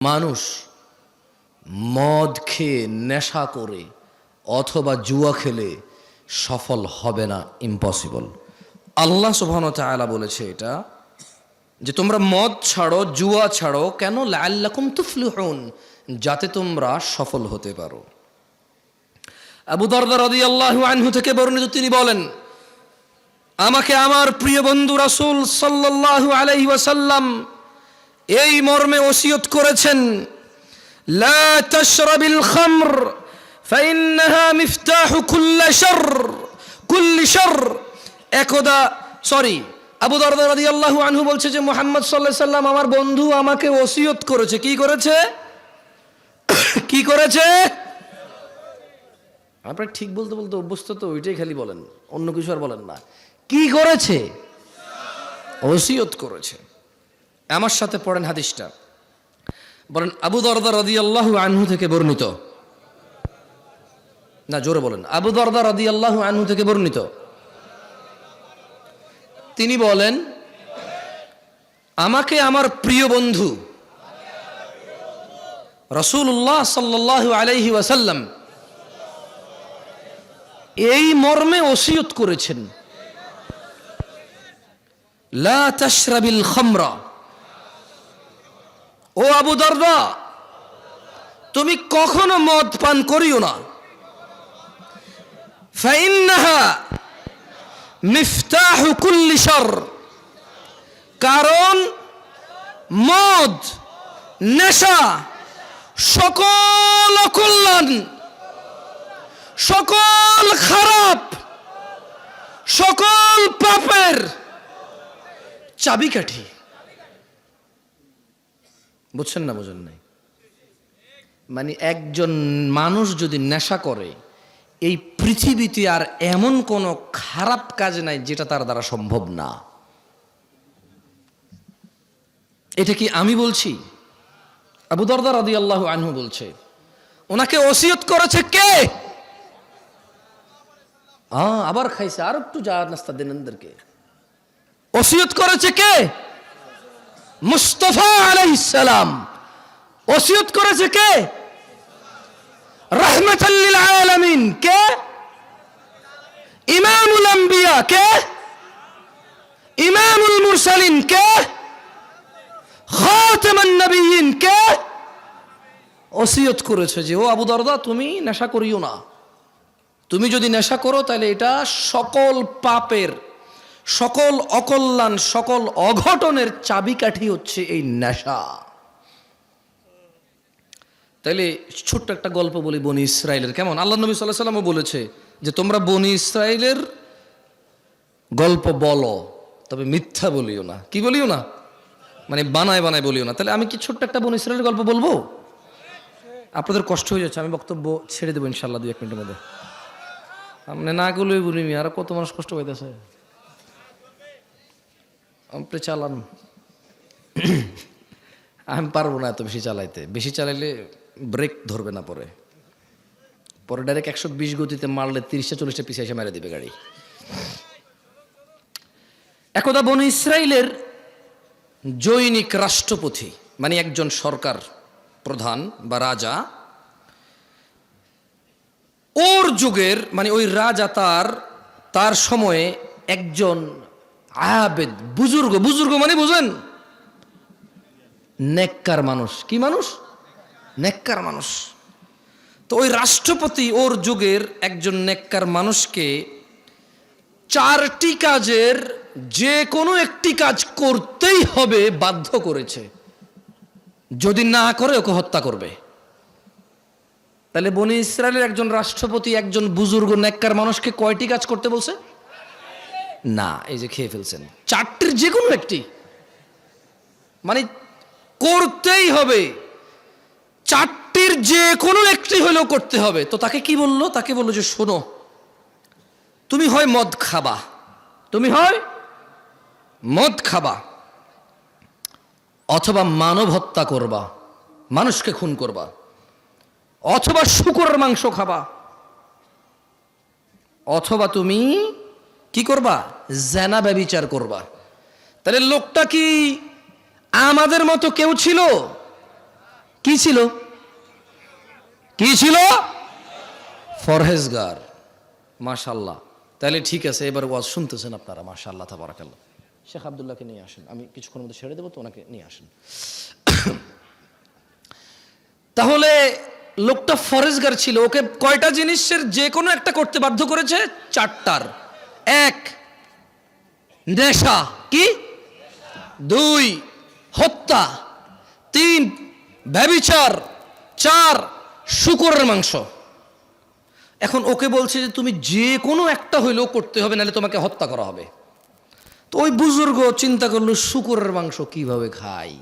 মানুষ মদ খেয়ে নেশা করে অথবা জুয়া খেলে সফল হবে না, ইম্পসিবল। আল্লাহ সুবহানাহু ওয়া তাআলা বলেছে এটা যে তোমরা মদ ছাড়ো, জুয়া ছাড়ো, কেন? লাআল্লাকুম তুফলিহুন, যাতে তোমরা সফল হতে পারো। আবু দারদা রাদিয়াল্লাহু আনহু থেকে বর্ণিত, তিনি বলেন, আমাকে আমার প্রিয় বন্ধু রাসূল সাল্লাল্লাহু আলাইহি ওয়াসাল্লাম এই মর্মে ওসিয়ত করেছেন, লা তাশরাবিল খামর ফাইন্নাহা মিফতাহু কুল্লি শারর। একদা আবু দারদা রাদিয়াল্লাহু আনহু বলছে যে মুহাম্মদ সাল্লাল্লাহু আলাইহি সাল্লাম আমার বন্ধু আমাকে ওসিয়ত করেছে। কি করেছে? কি করেছে? আপনারা ঠিক বলতে বলতে অভ্যস্ত তো, ওইটাই খালি বলেন, অন্য কিছু আর বলেন না। কি করেছে? ওসিয়ত করেছে। আমার সাথে পড়েন হাদিসটা, বলেন আবু দারদা রাদিয়াল্লাহু আনহু থেকে বর্ণিত, না জোরে বলেন, আবু দারদা রাদিয়াল্লাহু আনহু থেকে বর্ণিত, তিনি বলেন, আমাকে আমার প্রিয় বন্ধু রাসূলুল্লাহ সাল্লাল্লাহু আলাইহি ওয়াসাল্লাম এই মর্মে ওসিয়ত করেছেন, লা তাশরাবিল খামরা, ও আবু দারদা তুমি কখনো মদ পান করিও না, ফাইন্নাহা মিফতাহু কুল্লি শারর, কারণ মদ, নেশা সকল অকল্যাণ, সকল খারাপ, সকল পাপের চাবিকাঠি। বুঝছেন না? বোঝেন নাই? মানে একজন মানুষ যদি নেশা করে, এই পৃথিবীতে আর এমন কোন খারাপ কাজ নাই যেটা তার দ্বারা সম্ভব না। এটা কি আমি বলছি? আবু দারদা রাদিয়াল্লাহু আনহু বলছে। ওনাকে ওসিয়ত করেছে কে? আবার খাইছে, আর একটু যা নাস্তা দেন এদেরকে। ওসিয়ত করেছে কে? মুস্তাফা আলাইহিস সালাম। ওসিয়ত করেছে কে? রাহমাতাল লিল আলামিন। কে? ইমামুল আম্বিয়া। কে? ইমামুল মুরসালিন। কে? খাতামান নবিয়্যিন। কে? ওসিয়ত করেছে যে ও আবু দারদা তুমি নেশা করিও না, তুমি যদি নেশা করো তাহলে এটা সকল পাপের, সকল অকল্যাণ, সকল অঘটনের চাবিকাঠি হচ্ছে এই নেশা। তাইলে ছোট্ট একটা গল্প বলি বনি ইসরাইলের। কেমন? আল্লাহ নবী সাল্লাল্লাহু আলাইহি ওয়াসাল্লামও বলেছে যে তোমরা বনি ইসরাইলের গল্প বলো, তবে মিথ্যা বলিও না। কি বলিও না? মানে বানায় বানায় বলিও না। তাহলে আমি কি ছোট্ট একটা বনি ইসরাইলের গল্প বলবো? আপনাদের কষ্ট হয়ে যাচ্ছে, আমি বক্তব্য ছেড়ে দেবো ইনশাআল্লাহ 2-1 মিনিটের মধ্যে। আপনি না গেলেই বলি, আর কত মানুষ কষ্ট পাইতেছে, আপনি চালান। আমি পারবো না এত বেশি চালাইতে, বেশি চালাইলে ব্রেক ধরবে না, পরে ডাইরেক্ট 120 গতিতে মারলে 30-40 পিছিয়ে এসে মেরে দিবে গাড়ি। একদা বনি ইসরাইলের জৈনিক রাষ্ট্রপতি, মানে একজন সরকার প্রধান বা রাজা, ওর যুগের, মানে ওই রাজা তার সময়ে একজন আবেদ, বুজুর্গ মানে বুঝেন, নেককার মানুষ। কি মানুষ? নেককার মানুষ। তো ওই রাষ্ট্রপতি ওর যুগের একজন নেককার মানুষকে 4টি কাজের যে কোনো একটি কাজ করতেই হবে বাধ্য করেছে, যদি না করে ওকে হত্যা করবে। তাহলে বনি ইসরায়েলের একজন রাষ্ট্রপতি একজন বুজুর্গ নেককার মানুষকে কয়টি কাজ করতে বলছে? না, এই যে খেয়ে ফেলছেন, 4টির যে কোনো একটি, মানে করতেই হবে, 4টির যে কোনো একটি হলেও করতে হবে। তো তাকে কি বললো? তাকে বললো যে শোনো, তুমি হয় মদ খাবা, অথবা মানব হত্যা করবা, মানুষকে খুন করবা, অথবা শূকরের মাংস খাবা, অথবা তুমি কি করবা? জেনা ব্যভিচার করবা। তাহলে লোকটা কি আমাদের মতো কেউ ছিল? কি ছিল? কি ছিল? ফরহেজগার। মাশাআল্লাহ। তাহলে ঠিক আছে, এবার ওয়াজ শুনতেছেন আপনারা। মাশাআল্লাহ, তাবারাকাল্লাহ। শেখ আব্দুল্লাহকে নিয়ে আসেন, আমি কিছুক্ষণের মধ্যে ছেড়ে দেবো, তো ওনাকে নিয়ে আসেন। তাহলে লোকটা ফরেজগার ছিল, ওকে কয়টা জিনিসের যে কোনো একটা করতে বাধ্য করেছে? 4টার। 1 নেশা, কি? 2 হত্যা, 3 ব্যভিচার, 4 শূকরের মাংস। এখন ওকে বলছে যে তুমি যে কোনো একটা হইলেও করতে হবে, নাহলে তোমাকে হত্যা করা হবে। তো ওই বুজুর্গ চিন্তা করলো, শূকরের মাংস কিভাবে খাই,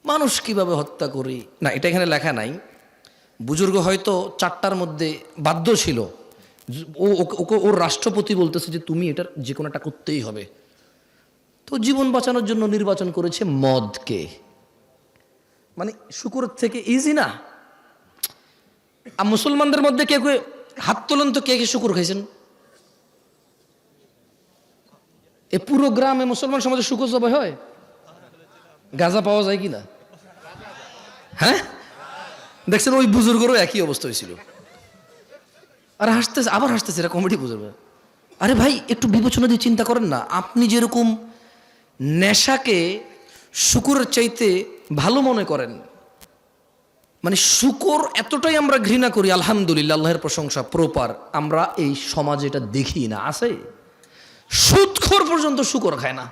মানুষ কিভাবে হত্যা করি? না, এটা এখানে লেখা নাই। বুজুর্গ হয়তো 4টার মধ্যে বাধ্য ছিল। ওকে ওর রাষ্ট্রপতি বলতেছে যে তুমি এটার যে কোনো একটা করতেই হবে। তো জীবন বাঁচানোর জন্য নির্বাচন করেছে মদকে। মানে শূকরের থেকে ইজি না? মুসলমানদের মধ্যে কে কে হাত তোলেন তো, কে কে শূকর খাইছেন? এ পুরো গ্রামে মুসলমান সমাজে শূকর জবাই হয়? গাঁজা পাওয়া যায় কিনা? হ্যাঁ, দেখছেন ওই বুজুর্গরও একই অবস্থা হয়েছিল। আর হাসতেছে, আবার হাসতেছে, এরা কমেডি বুজুর্গ। আরে ভাই, একটু বিবেচনা দিয়ে চিন্তা করেন না। আপনি যেরকম নেশাকে শূকরের চাইতে ভালো মনে করেন, মানে শূকর এতটাই আমরা ঘৃণা করি, আলহামদুলিল্লাহ, আল্লাহর প্রশংসা, প্রপার আমরা এই সমাজে এটা দেখি না। আছে সুদখোর পর্যন্ত শূকর খায় না।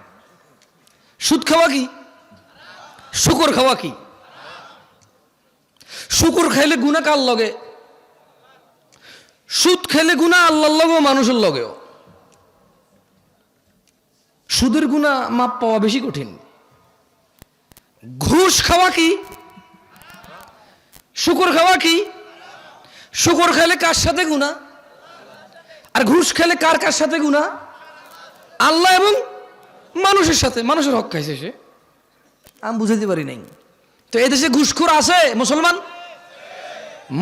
সুদ খাওয়া কি? শূকর খাওয়া কি? শূকর খাইলে গুনাহ কার লগে? সুদ খেলে গুনাহ আল্লাহর লগেও মানুষের লগেও। সুদের গুনাহ মাপ পাওয়া বেশি কঠিন। ঘুষ খাওয়া কি? শূকর খাওয়া কি? শূকর খেলে কার সাথে গুনাহ? আর ঘুষ খেলে কার কার সাথে গুনাহ? আল্লাহ এবং মানুষের সাথে। মানুষের হক খাইছে সে, আমি বুঝাইতে পারি নাই। তো এদেশে ঘুষখোর আছে? মুসলমান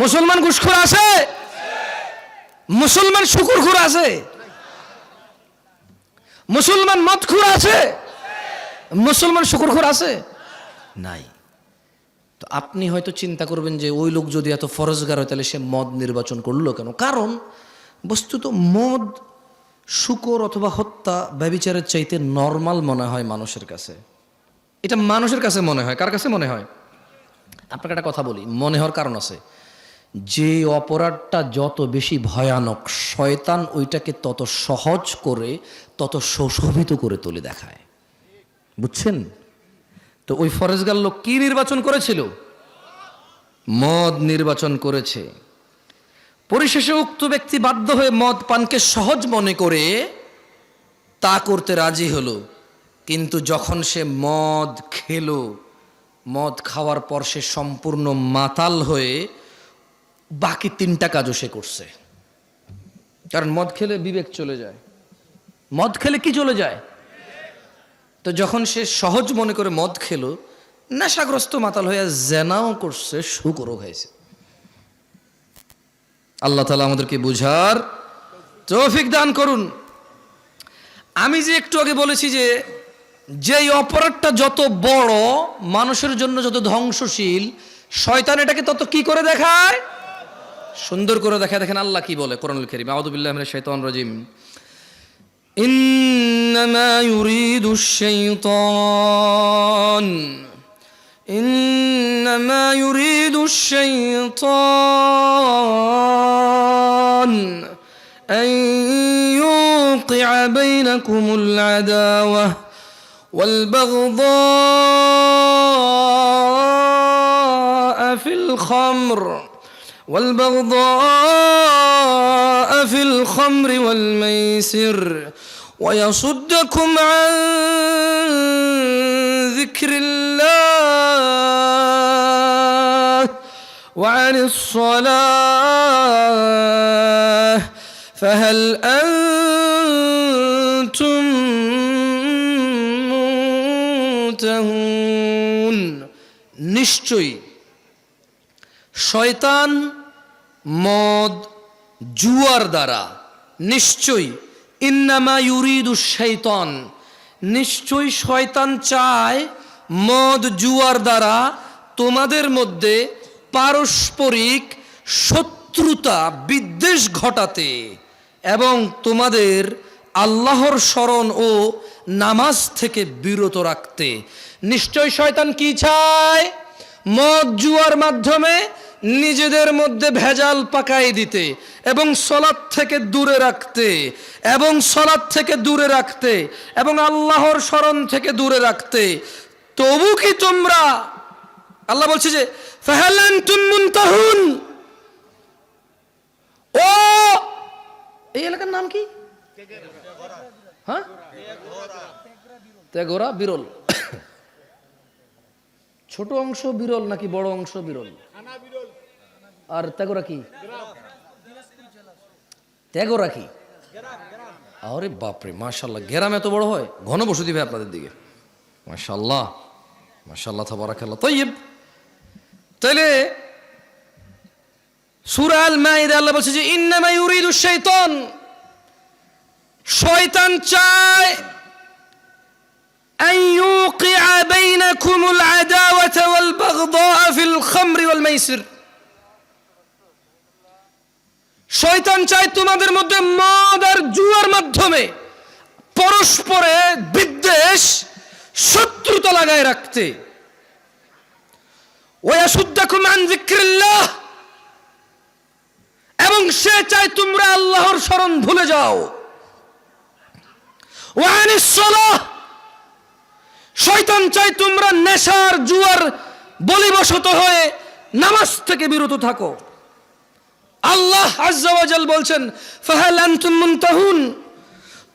মুসলমান ঘুষখোর আছে? মুসলমান শূকরখোর আছে? মুসলমান মদখোর আছে? মুসলমান শূকরখোর আছে? নাই। তো আপনি হয়তো চিন্তা করবেন যে ওই লোক যদি এত ফরজগার হয়, তাহলে সে মদ নির্বাচন করলো কেন? কারণ বস্তুত মদ, শূকর অথবা হত্যা, ব্যভিচারের চাইতে নর্মাল মনে হয় মানুষের কাছে। এটা মানুষের কাছে মনে হয়। কার কাছে মনে হয়? আপনাকে একটা কথা বলি, মনে হওয়ার কারণ আছে। যে অপরাধটা যত বেশি ভয়ানক, শয়তান ওইটাকে তত সহজ করে, তত সুশোভিত করে তুলে দেখায়। বুঝছেন? তো ওই ফরেজগার লোক কি নির্বাচন করেছিল? মদ নির্বাচন করেছে। পরিশেষে উক্ত ব্যক্তি বাধ্য হয়ে মদ পানকে সহজ মনে করে তা করতে রাজি হলো। কিন্তু যখন সে মদ খেলো, মদ খাওয়ার পর সে সম্পূর্ণ মাতাল হয়ে বাকি 3টা কাজও সে করছে। কারণ মদ খেলে বিবেক চলে যায়। মদ খেলে কি চলে যায়? তো যখন সে সহজ মনে করে মদ খেলো, নেশাগ্রস্ত মাতাল হয়ে জেনাও করছে, শূকরও খাইছে। আল্লাহ তাআলা আমাদেরকে বুঝার তৌফিক দান করুন। আমি যে একটু আগে বলেছি যে যেই অপরাধটা যত বড়, মানুষের জন্য যত ধ্বংসশীল, শয়তান এটাকে তত কি করে দেখায়? সুন্দর করে দেখায়। দেখেন আল্লাহ কি বলে কোরআনুল কারীম, আউযু বিল্লাহি মিনাশ শাইতানির রাজিম। ইন্নামা ইউরিদুশ শাইতান إنما يريد الشيطان أن يوقع بينكم العداوة والبغضاء في الخمر والميسر ويصدكم عن ذكر الله وعن الصلاة فهل أنتم منتهون। নিশ্চয়ই শয়তান মদ জুয়ার দ্বারা, নিশ্চয়ই ইন্নামা ইউরিদুশ শাইতান, নিশ্চয়ই শয়তান চায় মদ জুয়ার দ্বারা তোমাদের মধ্যে পারস্পরিক শত্রুতা বিদ্বেষ ঘটাতে এবং তোমাদের আল্লাহর স্মরণ ও নামাজ থেকে বিরত রাখতে। নিশ্চয় শয়তান কি চায়? মদ জুয়ার মাধ্যমে নিজেদের মধ্যে ভেজাল পাকাই দিতে এবং সলাৎ থেকে দূরে রাখতে এবং আল্লাহর স্মরণ থেকে দূরে রাখতে। তবু কি তোমরা, আল্লাহ বলছে যে ফাহাল আনতুম মুনতাহুন, ও এই এলাকার নাম কি? হ্যাঁ, তেঘরা বিরল। ছোট অংশ বিরল নাকি বড় অংশ বিরল? আর তেঘরা কি? তেঘরা কি? আরে বাপরে, মাশাআল্লাহ, গ্রাম এত বড় হয়? ঘনবসতি ভাই আপনাদের দিকে, মাশাআল্লাহ মাশাআল্লাহ তাবারাকাল্লাহ। তাইয়্যিব, তাহলে সূরা আল মাইদা আল্লাহ বলছে যে ইন্নামা ইউরিদু শাইতান, শয়তান চায় আন ইউকিআ বাইনাকুমুল আদাওয়াতা ওয়াল বাগদাআ ফিল খামরি ওয়াল মাইসির। শয়তান চায় তোমাদের মধ্যে মদ আর জুয়ার মাধ্যমে পরস্পরে বিদ্বেষ, শত্রুতা লাগায় রাখতে। ওয়াসুদ্দাকুম আন যিকরিল্লাহ, এবং সে চায় তোমরা আল্লাহর স্মরণ ভুলে যাও। ওয়া আনিস সালাহ, শয়তান চায় তোমরা নেশার জুয়ার বলিবশত হয়ে নামাজ থেকে বিরত থাকো। আল্লাহ আজ্জা ওয়া জাল বলছেন ফাহাল আনতুম মুনতাহুন,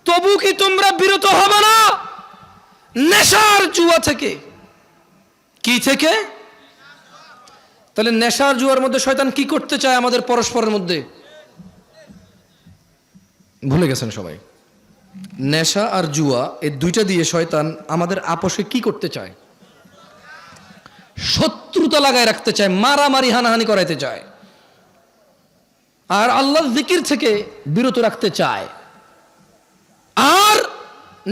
তবু কি তোমরা বিরত হবে না নেশার জুয়া থেকে? কি থেকে? তাহলে নেশার জুয়ার মধ্যে শয়তান কি করতে চায় আমাদের পরস্পরের মধ্যে? ভুলে গেছেন সবাই। নেশা আর জুয়া এই দুইটা দিয়ে শয়তান আমাদের আপোষে কি করতে চায়? শত্রুতা লাগায় রাখতে চায়, মারামারি হানাহানি করাইতে চায়, আর আল্লাহর জিকির থেকে বিরত রাখতে চায়, আর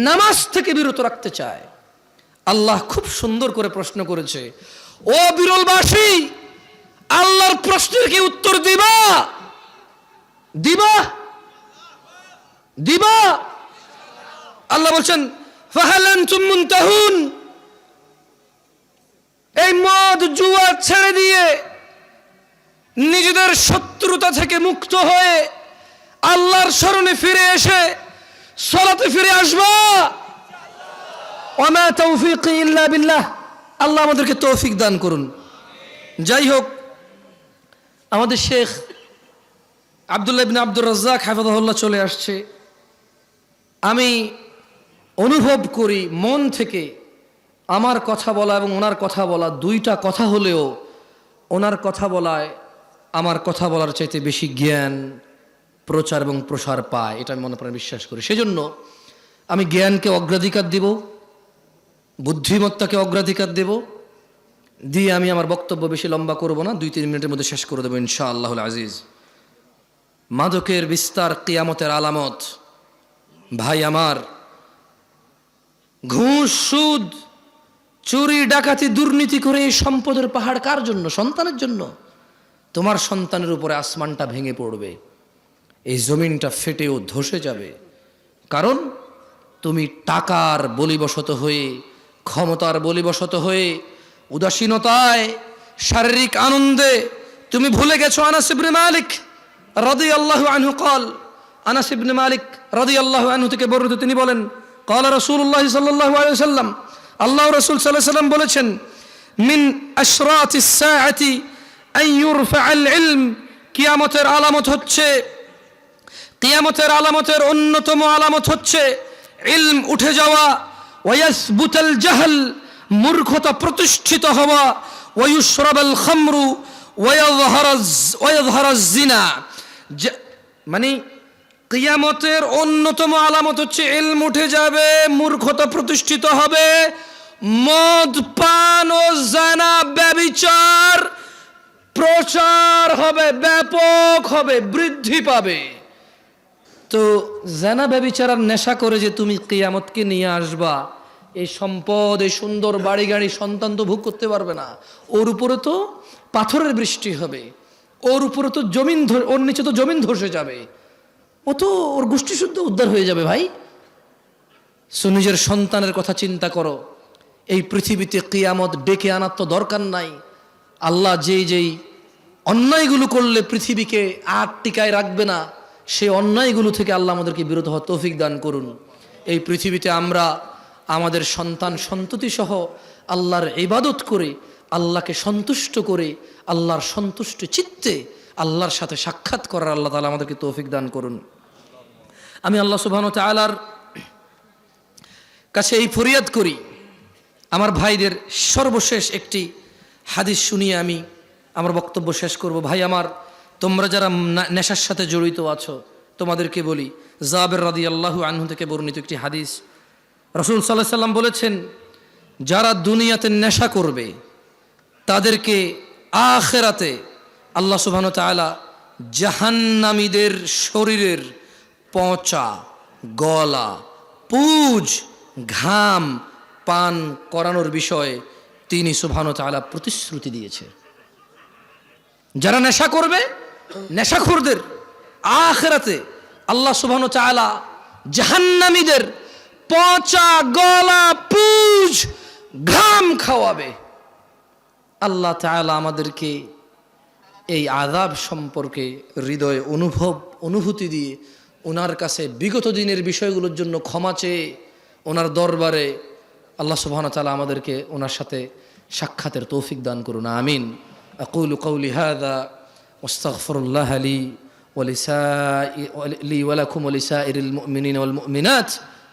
নামাজ থেকে বিরত রাখতে চায়। আল্লাহ খুব সুন্দর করে প্রশ্ন করেছে, ও বিরলবাসী, আল্লাহর প্রশ্নের কি উত্তর দিবা? দিবা? দিবা? আল্লাহ বলছেন ফাহাল আনতুম মুনতাহুন, এই মদ জুয়া ছেড়ে দিয়ে নিজেদের শত্রুতা থেকে মুক্ত হয়ে আল্লাহর স্মরণে ফিরে এসে সালাতে ফিরে আসবা। ওয়া মা তাওফীকি ইল্লা বিল্লাহ, আল্লাহ আমাদেরকে তৌফিক দান করুন। যাই হোক, আমাদের শেখ আব্দুল্লাহ ইবনে আব্দুর রাজ্জাক হাফিজাহুল্লাহ চলে আসছে। আমি অনুভব করি মন থেকে আমার কথা বলা এবং ওনার কথা বলা দুইটা কথা হলেও ওনার কথা বলায় আমার কথা বলার চাইতে বেশি জ্ঞান প্রচার এবং প্রসার পায়, এটা আমি মনে প্রাণে বিশ্বাস করি। সেজন্য আমি জ্ঞানকে অগ্রাধিকার দেব, বুদ্ধিমত্তাকে অগ্রাধিকার দেব, দিয়ে আমি আমার বক্তব্য বেশি লম্বা করব না, 2-3 মিনিটের মধ্যে শেষ করে দেবো ইনশাআল্লাহুল আজিজ। মাদকের বিস্তার কিয়ামতের আলামত। ভাই আমার, ঘুষ, সুদ, চুরি, ডাকাতি, দুর্নীতি করে এই সম্পদের পাহাড় কার জন্য? সন্তানের জন্য। তোমার সন্তানের উপরে আসমানটা ভেঙে পড়বে, এই জমিনটা ফেটেও ধসে যাবে, কারণ তুমি টাকার বলিবশত হয়ে, ক্ষমতার বলিবশত হয়ে, উদাসীনতায়, শারীরিক আনন্দে তুমি ভুলে গেছো আনাস ইবনে মালিক রাদিয়াল্লাহু আনহু قال, আনাস ইবনে মালিক রাদিয়াল্লাহু আনহু থেকে বর্ণিত, তিনি বলেন قال রাসূলুল্লাহ সাল্লাল্লাহু আলাইহি ওয়াসাল্লাম, আল্লাহ রাসূল সাল্লাল্লাহু আলাইহি ওয়াসাল্লাম বলেছেন, মিন আশরাতিস সাআতি আন ইউরফাআল ইলম, কিয়ামতের আলামত হচ্ছে, কিয়ামতের আলামতের অন্যতম আলামত হচ্ছে ইলম উঠে যাওয়া, ওয়ায়াসবুতাল জাহল, মূর্খতা প্রতিষ্ঠিত হওয়া, ওয়ায়ুশরাবাল খামরু ওয়ায়াযহারাজ জিনা। মানে কিয়ামতের অন্যতম আলামত হচ্ছে ইলম উঠে যাবে, মূর্খতা প্রতিষ্ঠিত হবে, মদ পান ও জানা ব্যভিচার প্রচার হবে, ব্যাপক হবে, বৃদ্ধি পাবে। তো জানা ব্যভিচার আর নেশা করে যে তুমি কিয়ামতকে নিয়ে আসবা, এই সম্পদ, এই সুন্দর বাড়ি গাড়ি সন্তান তো ভোগ করতে পারবে না। ওর উপরে তো পাথরের বৃষ্টি হবে, ওর উপরে তো ওর নিচে তো জমিন ধসে যাবে, ও তো ওর গোষ্ঠী শুদ্ধ উদ্ধার হয়ে যাবে ভাই। সো নিজের সন্তানের কথা চিন্তা করো। এই পৃথিবীতে কিয়ামত ডেকে আনার তো দরকার নাই। আল্লাহ যেই অন্যায়গুলো করলে পৃথিবীকে আর টিকায় রাখবে না, সেই অন্যায়গুলো থেকে আল্লাহ আমাদেরকে বিরত হওয়ার তৌফিক দান করুন। এই পৃথিবীতে আমরা আমাদের সন্তান সন্ততি সহ আল্লাহর ইবাদত করে, আল্লাহকে সন্তুষ্ট করে, আল্লাহর সন্তুষ্ট চিত্তে আল্লাহর সাথে সাক্ষাৎ করার আল্লাহ তাআলা আমাদেরকে তৌফিক দান করুন। আমি আল্লাহ সুবহানাহু ওয়া তাআলার কাছে এই ফরিয়াদ করি, আমার ভাইদের সর্বশেষ একটি হাদিস শুনিয়ে আমি আমার বক্তব্য শেষ করব। ভাই আমার, তোমরা যারা নেশার সাথে জড়িত আছো, তোমাদেরকে বলি, জাবের রাদিয়াল্লাহু আনহু থেকে বর্ণিত একটি হাদিস, রাসূল সাল্লাল্লাহু আলাইহি সাল্লাম বলেছেন, যারা দুনিয়াতে নেশা করবে তাদেরকে আখিরাতে আল্লাহ সুবহানাহু ওয়া তাআলা জাহান্নামীদের শরীরের পচা, গলা, পুজ, ঘাম পান করানোর বিষয়ে তিনি সুবহানাহু ওয়া তাআলা প্রতিশ্রুতি দিয়েছে। যারা নেশা করবে, নেশাখোরদের আখিরাতে আল্লাহ সুবহানাহু ওয়া তাআলা জাহান্নামীদের পচা, গলা, পুজ, ঘাম খাওয়াবে। আল্লাহ তাআলা আমাদেরকে এই আযাব সম্পর্কে হৃদয়ে অনুভূতি দিয়ে ওনার কাছে বিগত দিনের বিষয়গুলোর জন্য ক্ষমা চেয়ে ওনার দরবারে আল্লাহ সুবহানাহু ওয়া তাআলা আমাদেরকে ওনার সাথে সাক্ষাতের তৌফিক দান করুন। আমিন। আকুলু কওলি হাযা ওয়াস্তাগফিরুল্লাহ লি ওয়া লাকুম ওয়া লিসাইরিল মুমিনিনা ওয়াল মুমিনাত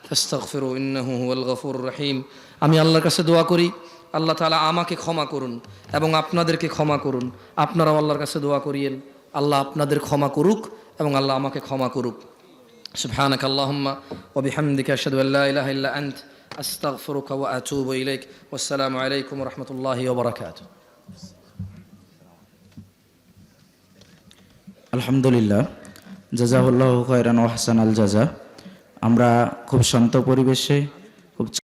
ফাস্তাগফিরু ইন্নাহু হুয়াল গফুরুর রহিম। আমি আল্লাহর কাছে দোয়া করি, আল্লাহ তাআলা আমাকে ক্ষমা করুন এবং আপনাদেরকে ক্ষমা করুন। আপনারাও আল্লাহর কাছে দোয়া করিয়েন, আল্লাহ আপনাদের ক্ষমা করুক এবং আল্লাহ আমাকে ক্ষমা করুক। সুবহানাকা আল্লাহুম্মা ওয়া বিহামদিকা আশহাদু আল্লা ইলাহা ইল্লা আনত আস্তাগফিরুকা ওয়া আতুবু ইলাইক। ওয়াসসালামু আলাইকুম ওয়া রাহমাতুল্লাহি ওয়া বারাকাতুহু। আলহামদুলিল্লাহ, জাযাহুল্লাহু খায়রান ওয়া আহসানাল জাযা। আমরা খুব শান্ত পরিবেশে, খুব